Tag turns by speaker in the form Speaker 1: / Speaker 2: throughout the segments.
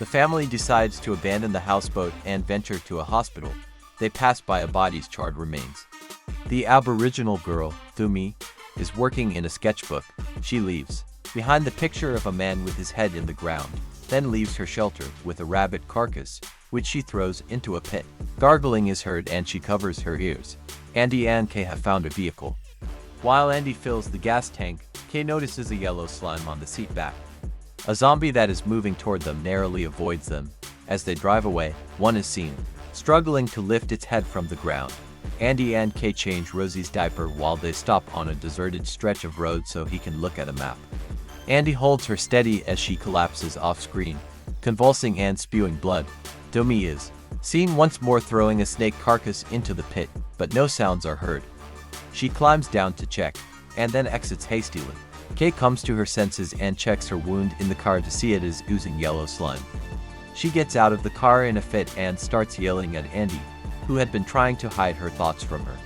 Speaker 1: The family decides to abandon the houseboat and venture to a hospital. They pass by a body's charred remains. The Aboriginal girl, Thumi, is working in a sketchbook. She leaves behind the picture of a man with his head in the ground, then leaves her shelter with a rabbit carcass, which she throws into a pit. Gargling is heard and she covers her ears. Andy and Kay have found a vehicle. While Andy fills the gas tank, Kay notices a yellow slime on the seat back. A zombie that is moving toward them narrowly avoids them. As they drive away, one is seen struggling to lift its head from the ground. Andy and Kay change Rosie's diaper while they stop on a deserted stretch of road so he can look at a map. Andy holds her steady as she collapses off-screen, convulsing and spewing blood. Thumi is seen once more throwing a snake carcass into the pit, but no sounds are heard. She climbs down to check, and then exits hastily. Kay comes to her senses and checks her wound in the car to see it is oozing yellow slime. She gets out of the car in a fit and starts yelling at Andy, who had been trying to hide her thoughts from her.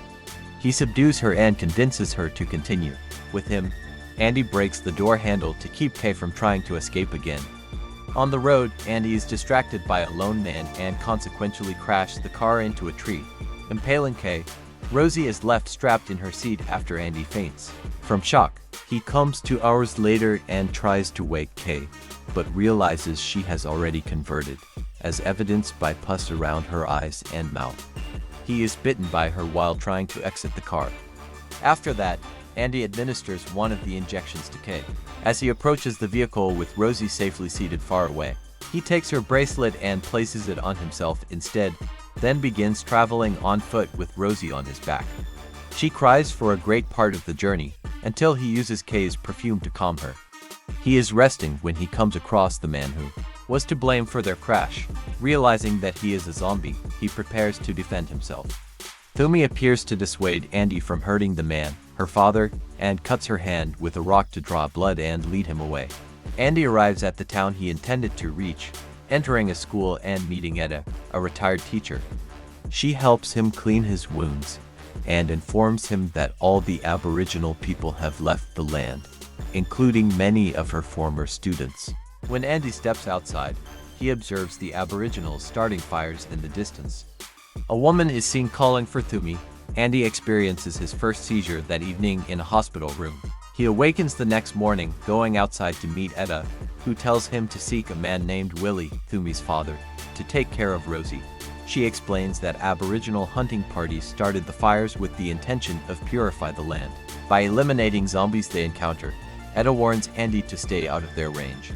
Speaker 1: He subdues her and convinces her to continue with him. Andy breaks the door handle to keep Kay from trying to escape again. On the road, Andy is distracted by a lone man and consequently crashes the car into a tree, impaling Kay. Rosie is left strapped in her seat after Andy faints from shock. He comes 2 hours later and tries to wake Kay, but realizes she has already converted, as evidenced by pus around her eyes and mouth. He is bitten by her while trying to exit the car. After that, Andy administers one of the injections to Kay. As he approaches the vehicle with Rosie safely seated far away, he takes her bracelet and places it on himself instead, then begins traveling on foot with Rosie on his back. She cries for a great part of the journey, until he uses Kay's perfume to calm her. He is resting when he comes across the man who was to blame for their crash. Realizing that he is a zombie, he prepares to defend himself. Thumi appears to dissuade Andy from hurting the man, her father, and cuts her hand with a rock to draw blood and lead him away. Andy arrives at the town he intended to reach, entering a school and meeting Etta, a retired teacher. She helps him clean his wounds and informs him that all the Aboriginal people have left the land, including many of her former students. When Andy steps outside, he observes the Aboriginals starting fires in the distance. A woman is seen calling for Thumi. Andy experiences his first seizure that evening in a hospital room. He awakens the next morning, going outside to meet Etta, who tells him to seek a man named Willie, Thumi's father, to take care of Rosie. She explains that Aboriginal hunting parties started the fires with the intention of purify the land. By eliminating zombies they encounter, Etta warns Andy to stay out of their range.